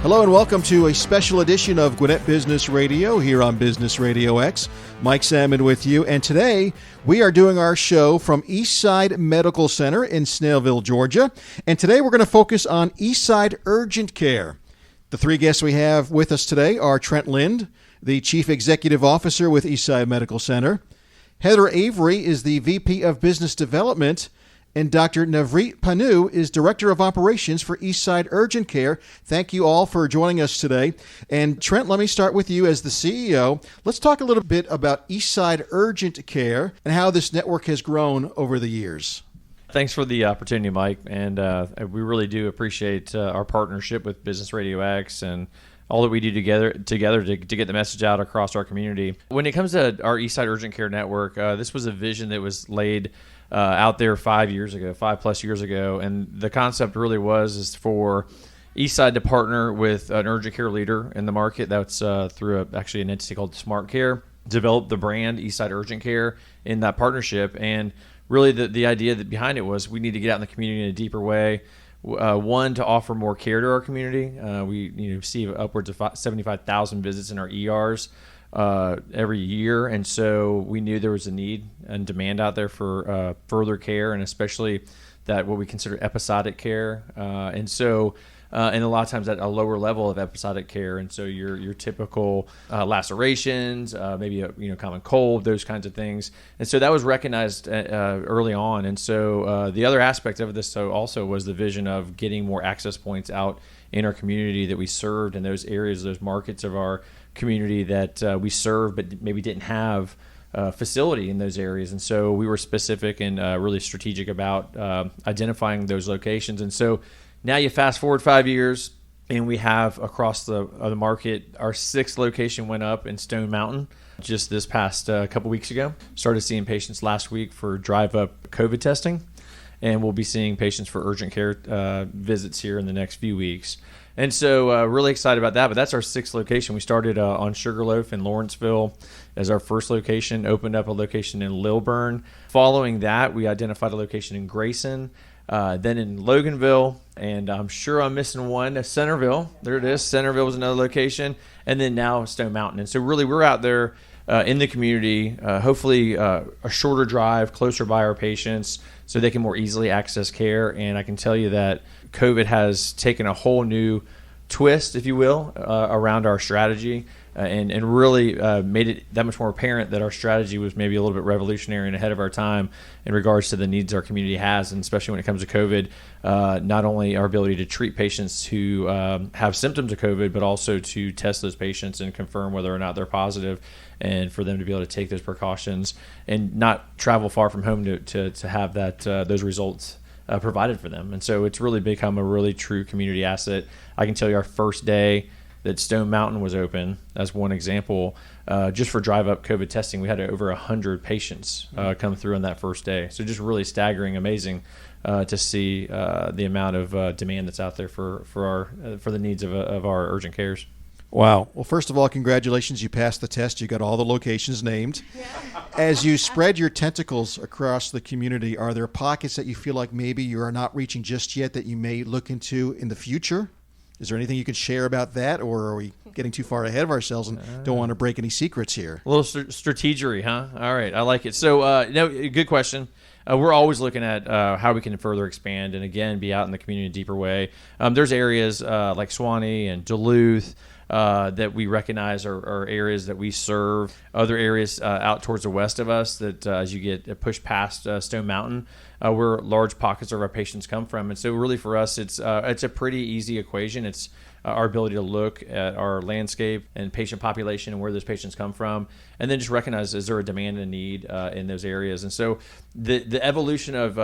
Hello and welcome to a special edition of Gwinnett Business Radio here on Business RadioX. Mike Salmon with you, and today we are doing our show from Eastside Medical Center in Snellville, Georgia. And today we're going to focus on Eastside Urgent Care. The three guests we have with us today are Trent Lind, the Chief Executive Officer with Eastside Medical Center. Heather Avery is the VP of Business Development, and Dr. Navreet Panu is Director of Operations for Eastside Urgent Care. Thank you all for joining us today. And Trent, let me start with you as the CEO. Let's talk a little bit about Eastside Urgent Care and how this network has grown over the years. Thanks for the opportunity, Mike. And we really do appreciate our partnership with Business RadioX and all that we do together to get the message out across our community. When it comes to our Eastside Urgent Care Network, this was a vision that was laid out there 5 plus years ago. And the concept really is for Eastside to partner with an urgent care leader in the market. That's through actually an entity called Smart Care, develop the brand Eastside Urgent Care in that partnership. And really the idea that behind it was we need to get out in the community in a deeper way. One, to offer more care to our community. We see upwards of 75,000 visits in our ERs every year, and so we knew there was a need and demand out there for further care, and especially that what we consider episodic care. And a lot of times at a lower level of episodic care, and so your typical lacerations, maybe a common cold, those kinds of things. And so that was recognized early on. And so the other aspect of this also was the vision of getting more access points out in our community that we served in those areas, those markets of our community that we serve, but maybe didn't have facility in those areas. And so we were specific and really strategic about identifying those locations. And so now you fast forward 5 years, and we have across the market, our sixth location went up in Stone Mountain just this past couple weeks ago. Started seeing patients last week for drive-up COVID testing, and we'll be seeing patients for urgent care visits here in the next few weeks. And so really excited about that, but that's our sixth location. We started on Sugarloaf in Lawrenceville as our first location, opened up a location in Lilburn. Following that, we identified a location in Grayson, then in Loganville, and I'm sure I'm missing one, Centerville. There it is. Centerville was another location, and then now Stone Mountain. And so really we're out there in the community, hopefully a shorter drive, closer by our patients so they can more easily access care. And I can tell you that COVID has taken a whole new twist, if you will, around our strategy and really made it that much more apparent that our strategy was maybe a little bit revolutionary and ahead of our time in regards to the needs our community has, and especially when it comes to COVID, not only our ability to treat patients who have symptoms of COVID, but also to test those patients and confirm whether or not they're positive, and for them to be able to take those precautions and not travel far from home to have that those results provided for them. And so it's really become a really true community asset. I can tell you our first day that Stone Mountain was open, as one example, just for drive-up COVID testing, we had over 100 patients come through on that first day. So just really staggering, amazing to see the amount of demand that's out there for the needs of our urgent cares. Wow. Well, first of all, congratulations. You passed the test. You got all the locations named. Yeah. As you spread your tentacles across the community, are there pockets that you feel like maybe you are not reaching just yet that you may look into in the future? Is there anything you can share about that, or are we getting too far ahead of ourselves and don't want to break any secrets here? A little strategery, huh? All right. I like it. So, good question. We're always looking at how we can further expand and, again, be out in the community in a deeper way. There's areas like Suwanee and Duluth that we recognize are areas that we serve. Other areas out towards the west of us that as you get pushed past Stone Mountain, where large pockets of our patients come from. And so really for us, it's a pretty easy equation. It's our ability to look at our landscape and patient population and where those patients come from, and then just recognize, is there a demand and a need in those areas? And so the evolution of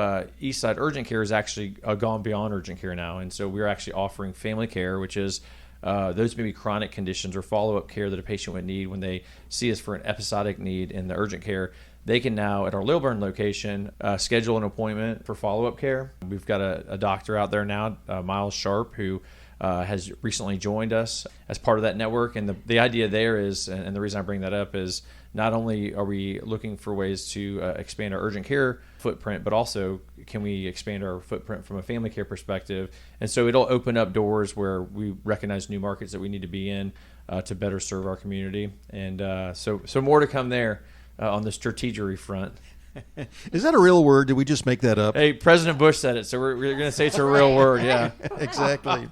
Eastside Urgent Care has actually gone beyond urgent care now. And so we're actually offering family care, which is those may be chronic conditions or follow-up care that a patient would need when they see us for an episodic need in the urgent care. They can now, at our Lilburn location, schedule an appointment for follow-up care. We've got a doctor out there now, Miles Sharp, who has recently joined us as part of that network. And the idea there is, and the reason I bring that up is, not only are we looking for ways to expand our urgent care footprint, but also can we expand our footprint from a family care perspective. And so it'll open up doors where we recognize new markets that we need to be in to better serve our community. And so more to come there on the strategery front. Is that a real word? Did we just make that up? Hey, President Bush said it, so we're going to say it's a real word, yeah. Exactly.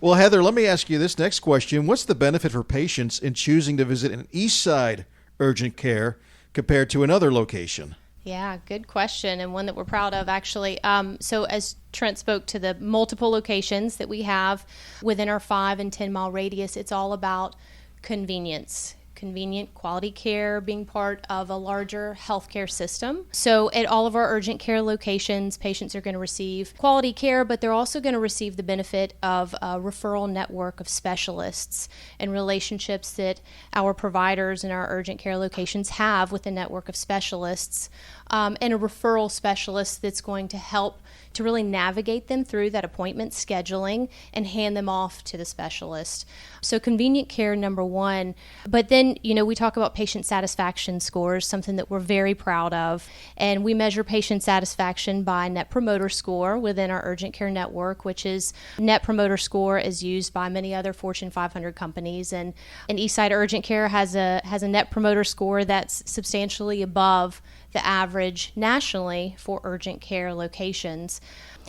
Well, Heather, let me ask you this next question. What's the benefit for patients in choosing to visit an Eastside Urgent Care compared to another location? Yeah, good question, and one that we're proud of, actually. So as Trent spoke to the multiple locations that we have within our 5 and 10 mile radius, it's all about convenience. Convenient quality care, being part of a larger healthcare system. So at all of our urgent care locations, patients are going to receive quality care, but they're also going to receive the benefit of a referral network of specialists and relationships that our providers in our urgent care locations have with a network of specialists, and a referral specialist that's going to help to really navigate them through that appointment scheduling and hand them off to the specialist. So convenient care, number one. But then, we talk about patient satisfaction scores, something that we're very proud of. And we measure patient satisfaction by Net Promoter Score within our urgent care network, which is Net Promoter Score is used by many other Fortune 500 companies. And Eastside Urgent Care has a Net Promoter Score that's substantially above the average nationally for urgent care locations.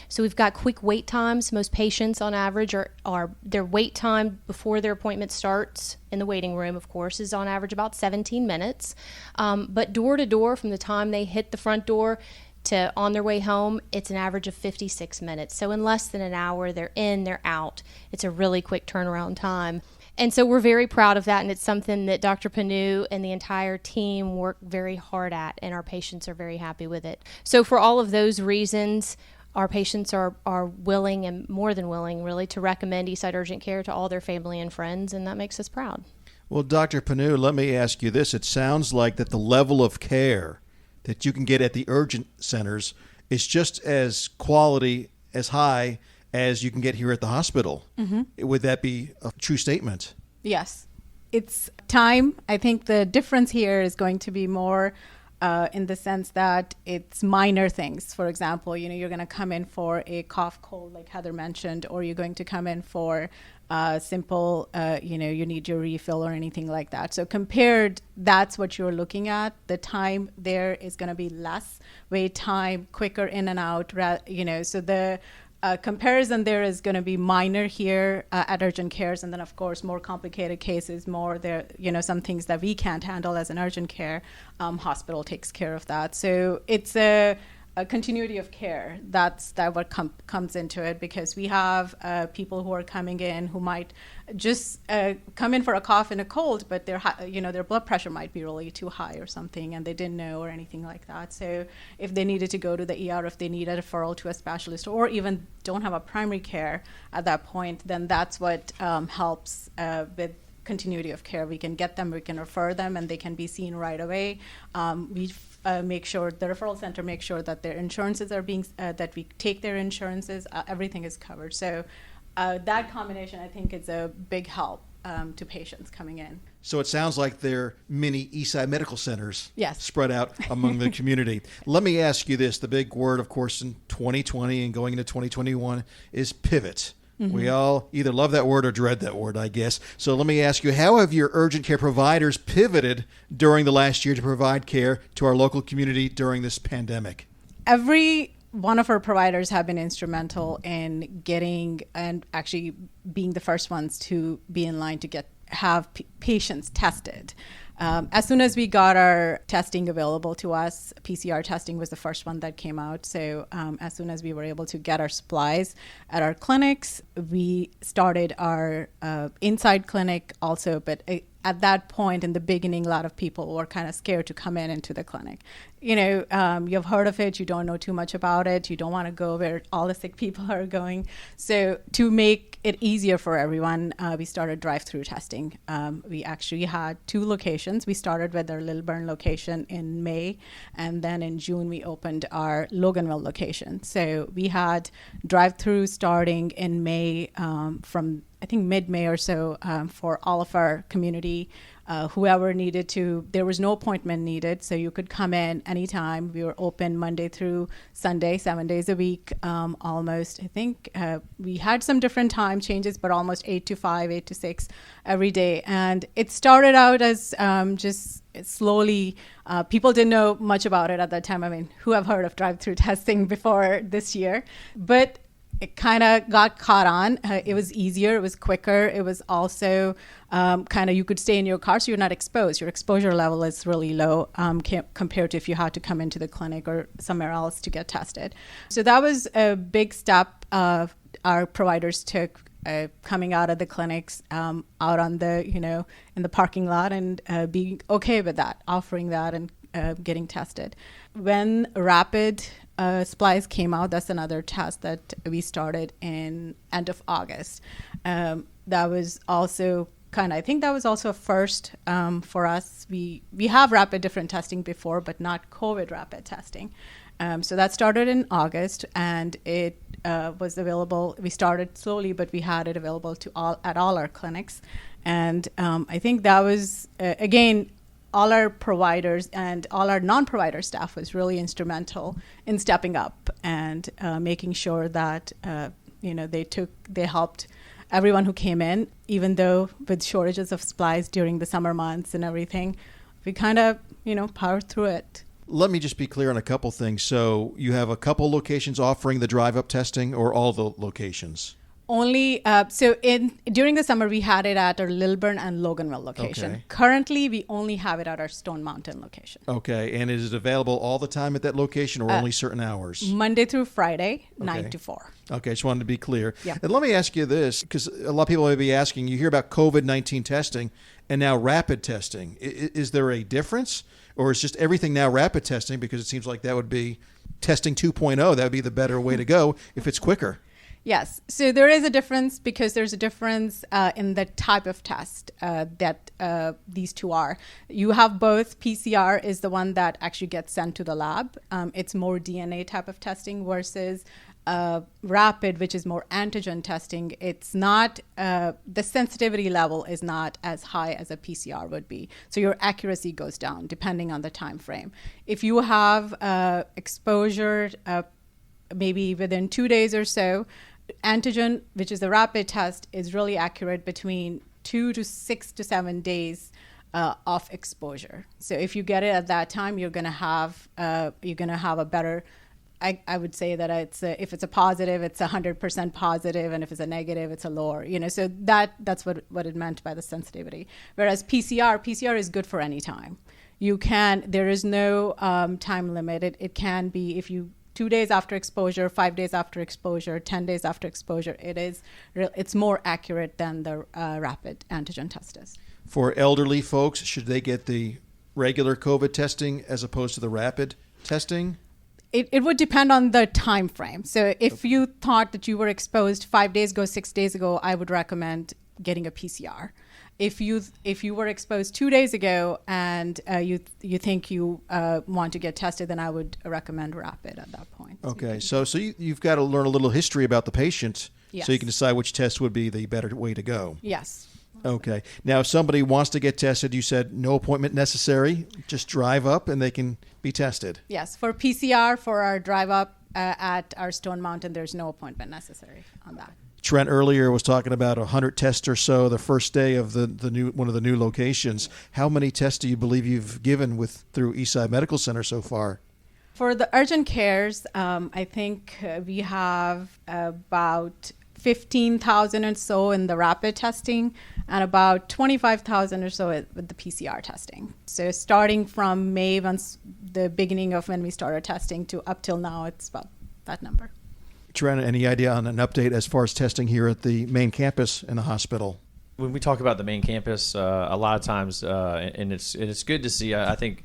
So we've got quick wait times. Most patients on average are their wait time before their appointment starts in the waiting room, of course, is on average about 17 minutes. But door to door, from the time they hit the front door to on their way home, it's an average of 56 minutes. So in less than an hour, they're in, they're out. It's a really quick turnaround time. And so we're very proud of that, and it's something that Dr. Panu and the entire team work very hard at, and our patients are very happy with it. So for all of those reasons, our patients are willing, and more than willing, really, to recommend Eastside Urgent Care to all their family and friends, and that makes us proud. Well, Dr. Panu, let me ask you this. It sounds like that the level of care that you can get at the urgent centers is just as quality, as high as you can get here at the hospital. Mm-hmm. Would that be a true statement? Yes. It's time. I think the difference here is going to be more in the sense that it's minor things. For example, you're going to come in for a cough, cold, like Heather mentioned, or you're going to come in for simple, you need your refill or anything like that. So compared, that's what you're looking at. The time there is going to be less, wait time, quicker in and out, so the comparison there is going to be minor here at urgent cares, and then of course more complicated cases, more there, some things that we can't handle as an urgent care hospital takes care of that. So it's a continuity of care. That's what comes into it, because we have people who are coming in who might just come in for a cough and a cold, but their blood pressure might be really too high or something, and they didn't know or anything like that. So if they needed to go to the ER, if they need a referral to a specialist, or even don't have a primary care at that point, then that's what helps with continuity of care. We can get them, we can refer them, and they can be seen right away. We make sure the referral center makes sure that their insurances are being that we take their insurances, everything is covered. So that combination, I think, is a big help to patients coming in. So it sounds like they're mini Eastside medical centers, yes, spread out among the community. Let me ask you this. The big word, of course, in 2020 and going into 2021 is pivot. Mm-hmm. We all either love that word or dread that word, I guess. So let me ask you, how have your urgent care providers pivoted during the last year to provide care to our local community during this pandemic? Every one of our providers have been instrumental in getting and actually being the first ones to be in line to have patients tested. As soon as we got our testing available to us, PCR testing was the first one that came out. So as soon as we were able to get our supplies at our clinics, we started our inside clinic also. But at that point in the beginning, a lot of people were kind of scared to come into the clinic. You've heard of it, you don't know too much about it, you don't want to go where all the sick people are going. So to make it easier for everyone, we started drive-through testing. We actually had 2 locations. We started with our Lilburn location in May, and then in June we opened our Loganville location. So we had drive-through starting in May from I think mid-May or so, for all of our community. Whoever needed to, there was no appointment needed, so you could come in anytime. We were open Monday through Sunday, 7 days a week, almost. I think we had some different time changes, but almost 8 to 5, 8 to 6 every day. And it started out as just slowly, people didn't know much about it at that time. I mean, who have heard of drive-through testing before this year? But it kind of got caught on. It was easier. It was quicker. It was also kind of, you could stay in your car, so you're not exposed. Your exposure level is really low compared to if you had to come into the clinic or somewhere else to get tested. So that was a big step our providers took, coming out of the clinics, out on the, in the parking lot, and being okay with that, offering that and getting tested. When rapid supplies came out, that's another test that we started in end of August. That was also I think that was also a first for us. We have rapid different testing before, but not COVID rapid testing. So that started in August, and it was available. We started slowly, but we had it available at all our clinics. And I think that was, again, all our providers and all our non-provider staff was really instrumental in stepping up and making sure that they helped everyone who came in, even though with shortages of supplies during the summer months and everything, we kind of powered through it. Let me just be clear on a couple things. So you have a couple locations offering the drive-up testing, or all the locations? Only during the summer we had it at our Lilburn and Loganville location. Okay. Currently we only have it at our Stone Mountain location. Okay, and is it available all the time at that location, or only certain hours? Monday through Friday, Okay. 9 to 4. Okay, just wanted to be clear. Yeah. And let me ask you this, because a lot of people may be asking, you hear about COVID-19 testing and now rapid testing. Is there a difference, or is just everything now rapid testing? Because it seems like that would be testing 2.0. That would be the better way to go if it's quicker. Yes. So there is a difference, because there's a difference in the type of test that these two are. You have both. PCR is the one that actually gets sent to the lab. It's more DNA type of testing versus rapid, which is more antigen testing. It's not, the sensitivity level is not as high as a PCR would be. So your accuracy goes down depending on the time frame. If you have exposure maybe within 2 days or so, antigen, which is a rapid test, is really accurate between 2 to 6 to 7 days of exposure. So if you get it at that time, you're going to have a better. I would say that if it's a positive, it's 100% positive, and if it's a negative, it's a lower. So that's what it meant by the sensitivity. Whereas PCR is good for any time. There is no time limit. It can be if you 2 days after exposure, 5 days after exposure, 10 days after exposure. It's more accurate than the rapid antigen test is. For elderly folks, should they get the regular COVID testing as opposed to the rapid testing? It would depend on the time frame. So if you thought that you were exposed 5 days ago, 6 days ago, I would recommend getting a PCR. If you were exposed 2 days ago and you think you want to get tested, then I would recommend rapid at that point. Okay, so you've got to learn a little history about the patient, Yes. so you can decide which test would be the better way to go. Yes. Okay. Now, if somebody wants to get tested, you said no appointment necessary. Just drive up and they can be tested. Yes. For PCR, for our drive up at our Stone Mountain, there's no appointment necessary on that. Trent earlier was talking about 100 tests or so the first day of one of the new locations. How many tests do you believe you've given through Eastside Medical Center so far? For the urgent cares, I think we have about 15,000 or so in the rapid testing and about 25,000 or so with the PCR testing. So starting from May, once the beginning of when we started testing, to up till now, it's about that number. Trent, any idea on an update as far as testing here at the main campus in the hospital? When we talk about the main campus, a lot of times, and it's good to see, I think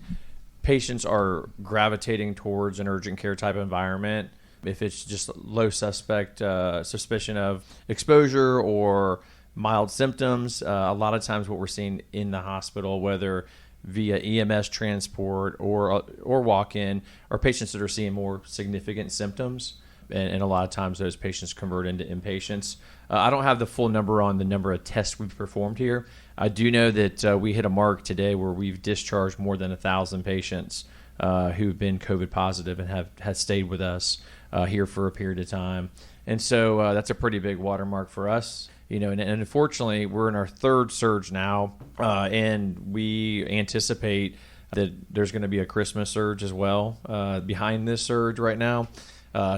patients are gravitating towards an urgent care type environment. If it's just low suspicion of exposure or mild symptoms, a lot of times what we're seeing in the hospital, whether via EMS transport or walk-in, are patients that are seeing more significant symptoms. and a lot of times those patients convert into inpatients. I don't have the full number on the number of tests we've performed here. I do know that we hit a mark today where we've discharged more than 1,000 patients who've been COVID positive and have stayed with us here for a period of time. And so that's a pretty big watermark for us. And unfortunately, we're in our third surge now, and we anticipate that there's going to be a Christmas surge as well behind this surge right now.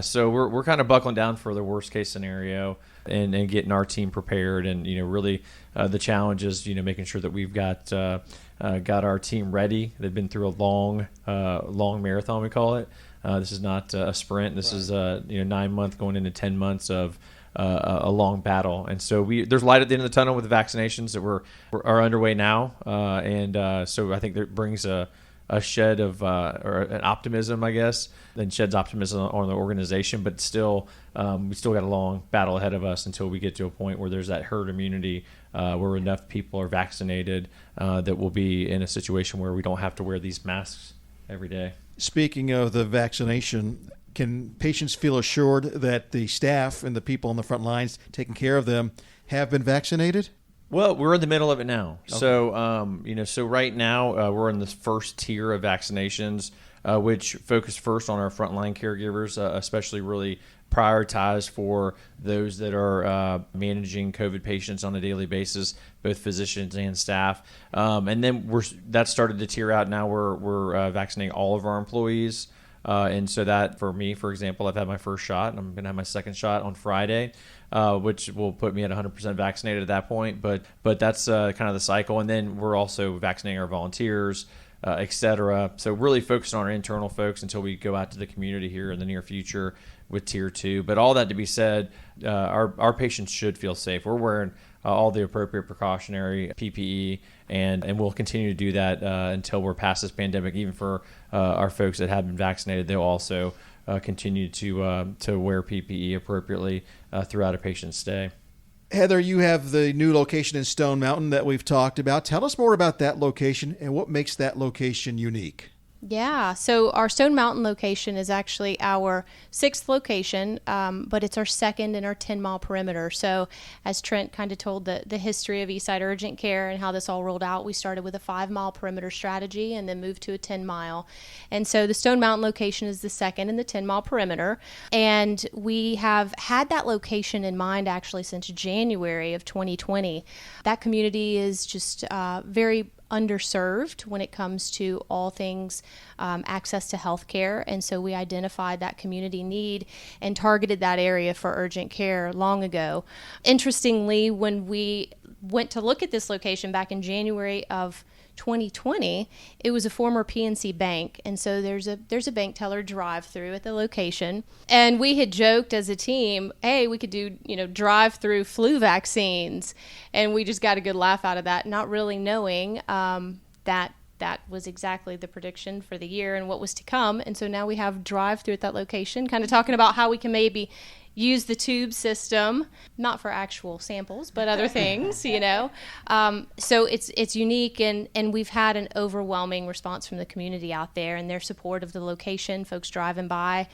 So we're kind of buckling down for the worst case scenario and getting our team prepared. And really the challenge is making sure that we've got our team ready. They've been through a long marathon, we call it. This is not a sprint. This is 9 months going into 10 months of a long battle. And so there's light at the end of the tunnel with the vaccinations that are underway now. So I think that brings a shed of or an optimism, I guess, then sheds optimism on the organization. But still, we still got a long battle ahead of us until we get to a point where there's that herd immunity, where enough people are vaccinated that we'll be in a situation where we don't have to wear these masks every day. Speaking of the vaccination, can patients feel assured that the staff and the people on the front lines taking care of them have been vaccinated? Well, we're in the middle of it now. Okay. So, so right now we're in this first tier of vaccinations, which focus first on our frontline caregivers, especially really prioritized for those that are managing COVID patients on a daily basis, both physicians and staff. And then that started to tier out. Now we're vaccinating all of our employees. And so that, for me, for example, I've had my first shot, and I'm going to have my second shot on Friday, which will put me at 100% vaccinated at that point. But that's kind of the cycle. And then we're also vaccinating our volunteers, et cetera. So really focusing on our internal folks until we go out to the community here in the near future with Tier 2. But all that to be said, our patients should feel safe. We're wearing all the appropriate precautionary PPE, and we'll continue to do that until we're past this pandemic. Even for our folks that have been vaccinated, they'll also continue to wear PPE appropriately throughout a patient's stay. Heather, you have the new location in Stone Mountain that we've talked about. Tell us more about that location and what makes that location unique. Yeah, so our Stone Mountain location is actually our 6th location, but it's our second in our 10-mile perimeter. So as Trent kind of told the history of Eastside Urgent Care and how this all rolled out, we started with a 5-mile perimeter strategy and then moved to a 10-mile. And so the Stone Mountain location is the second in the 10-mile perimeter. And we have had that location in mind actually since January of 2020. That community is just very underserved when it comes to all things access to healthcare, and so we identified that community need and targeted that area for urgent care long ago. Interestingly, when we went to look at this location back in January of 2020, it was a former PNC bank, and so there's a bank teller drive-through at the location, and we had joked as a team, hey, we could do drive-through flu vaccines, and we just got a good laugh out of that, not really knowing that was exactly the prediction for the year and what was to come. And so now we have drive-through at that location, kind of talking about how we can maybe use the tube system, not for actual samples, but other things, So it's unique, and we've had an overwhelming response from the community out there and their support of the location, folks driving by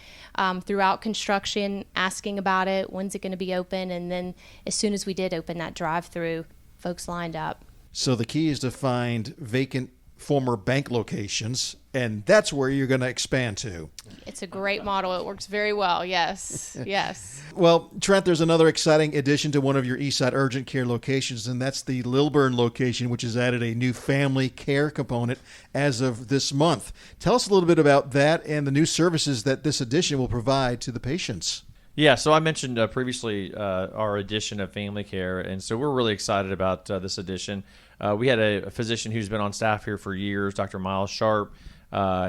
throughout construction, asking about it, when's it going to be open, and then as soon as we did open that drive-through, folks lined up. So the key is to find vacant former bank locations, and that's where you're going to expand to. It's a great model. It works very well. Yes. Yes. Well, Trent, there's another exciting addition to one of your Eastside Urgent Care locations, and that's the Lilburn location, which has added a new family care component as of this month. Tell us a little bit about that and the new services that this addition will provide to the patients. Yeah, so I mentioned previously our addition of family care, and so we're really excited about this addition. We had a physician who's been on staff here for years, Dr. Miles Sharp.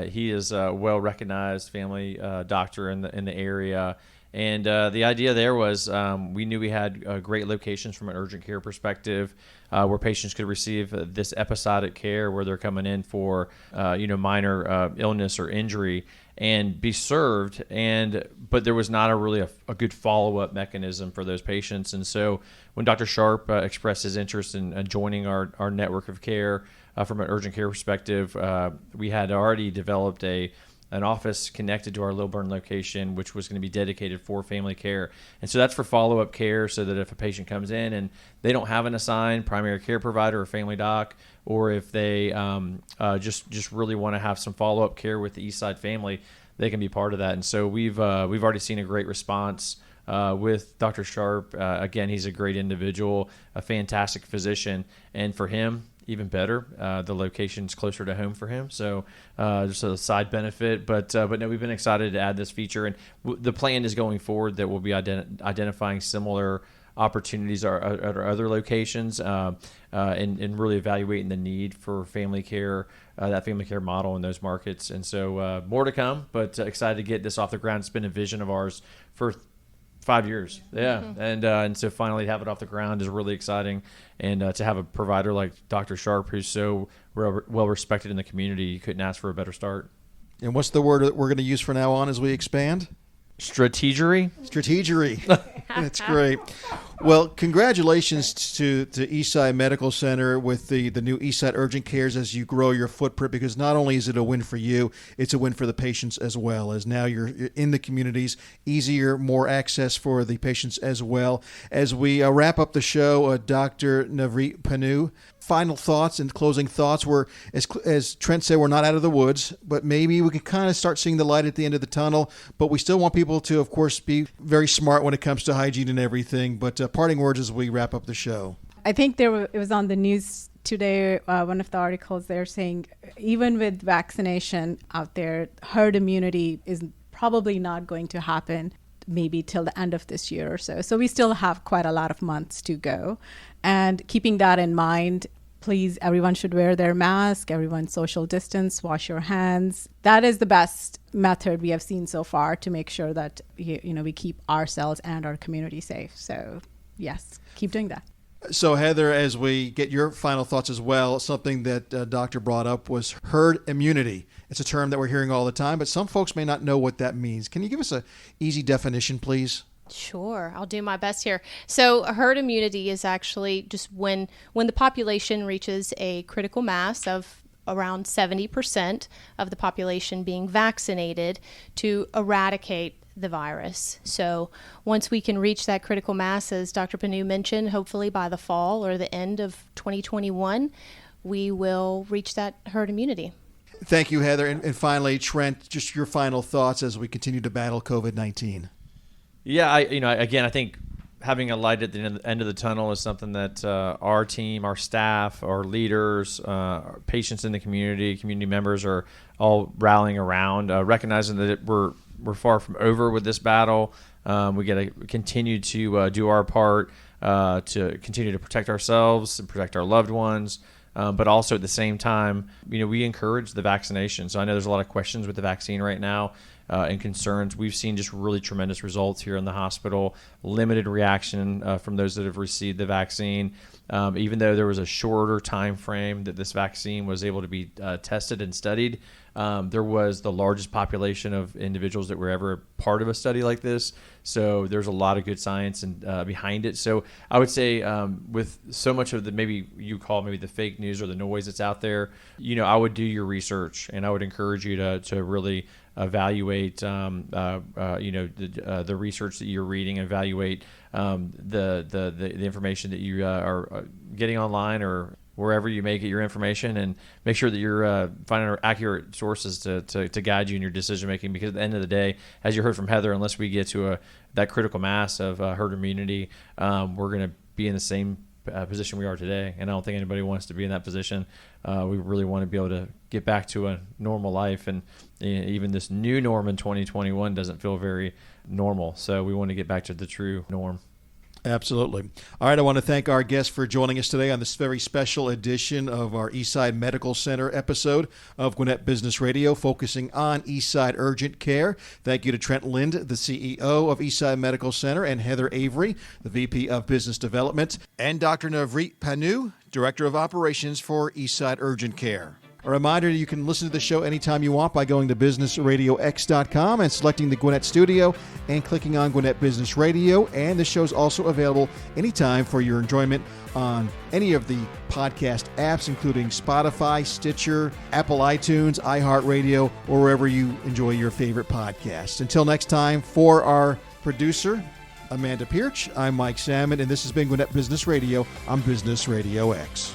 He is a well-recognized family doctor in the area, and the idea there was we knew we had great locations from an urgent care perspective where patients could receive this episodic care where they're coming in for minor illness or injury and be served, but there was not a good follow-up mechanism for those patients. And so when Dr. Sharp expressed his interest in joining our network of care from an urgent care perspective, we had already developed a an office connected to our Lilburn location, which was going to be dedicated for family care. And so that's for follow-up care, so that if a patient comes in and they don't have an assigned primary care provider or family doc, or if they just really want to have some follow-up care with the Eastside family, they can be part of that. And so we've already seen a great response with Dr. Sharp. Again, he's a great individual, a fantastic physician, and for him, even better, the location's closer to home for him. So just a side benefit. But no, we've been excited to add this feature, and the plan is going forward that we'll be identifying similar opportunities at our other locations, and really evaluating the need for family care, that family care model in those markets. And so more to come, but excited to get this off the ground. It's been a vision of ours for 5 years. Yeah. Mm-hmm. And so finally to have it off the ground is really exciting. And to have a provider like Dr. Sharp, who's so well respected in the community, you couldn't ask for a better start. And what's the word that we're going to use from now on as we expand? Strategery. That's great. Well, congratulations to Eastside Medical Center with the new Eastside Urgent Cares as you grow your footprint, because not only is it a win for you, it's a win for the patients as well, as now you're in the communities, easier, more access for the patients as well. As we wrap up the show, Dr. Navreet Panu, final thoughts and closing thoughts. We're, as Trent said, we're not out of the woods, but maybe we can kind of start seeing the light at the end of the tunnel, but we still want people to, of course, be very smart when it comes to hygiene and everything. But parting words as we wrap up the show. I think it was on the news today, one of the articles they're saying even with vaccination out there, herd immunity is probably not going to happen maybe till the end of this year or so. So we still have quite a lot of months to go. And keeping that in mind, please, everyone should wear their mask, everyone social distance, wash your hands. That is the best method we have seen so far to make sure that we keep ourselves and our community safe. So yes, keep doing that. So Heather, as we get your final thoughts as well, something that Doctor brought up was herd immunity. It's a term that we're hearing all the time, but some folks may not know what that means. Can you give us an easy definition, please? Sure, I'll do my best here. So herd immunity is actually just when the population reaches a critical mass of around 70% of the population being vaccinated to eradicate the virus. So once we can reach that critical mass, as Dr. Panu mentioned, hopefully by the fall or the end of 2021, we will reach that herd immunity. Thank you, Heather. And finally, Trent, just your final thoughts as we continue to battle COVID-19. Yeah, I think having a light at the end of the tunnel is something that our team, our staff, our leaders, our patients in the community members are all rallying around, recognizing that we're far from over with this battle. We got to continue to do our part to continue to protect ourselves and protect our loved ones. But also at the same time, we encourage the vaccination. So I know there's a lot of questions with the vaccine right now and concerns. We've seen just really tremendous results here in the hospital, limited reaction from those that have received the vaccine. Even though there was a shorter time frame that this vaccine was able to be tested and studied, there was the largest population of individuals that were ever part of a study like this. So there's a lot of good science and behind it. So I would say with so much of the maybe the fake news or the noise that's out there, I would do your research, and I would encourage you to really evaluate the research that you're reading, evaluate the information that you are getting online or wherever you may get your information, and make sure that you're finding accurate sources to guide you in your decision making. Because at the end of the day, as you heard from Heather, unless we get to that critical mass of herd immunity, we're going to be in the same position we are today, and I don't think anybody wants to be in that position. We really want to be able to get back to a normal life, and even this new norm in 2021 doesn't feel very normal. So we want to get back to the true norm. Absolutely. All right, I want to thank our guests for joining us today on this very special edition of our Eastside Medical Center episode of Gwinnett Business Radio, focusing on Eastside Urgent Care. Thank you to Trent Lind, the CEO of Eastside Medical Center, and Heather Avery, the VP of Business Development, and Dr. Navreet Panu, Director of Operations for Eastside Urgent Care. A reminder, you can listen to the show anytime you want by going to businessradiox.com and selecting the Gwinnett Studio and clicking on Gwinnett Business Radio. And the show's also available anytime for your enjoyment on any of the podcast apps, including Spotify, Stitcher, Apple iTunes, iHeartRadio, or wherever you enjoy your favorite podcasts. Until next time, for our producer, Amanda Pierce, I'm Mike Salmon, and this has been Gwinnett Business Radio on Business Radio X.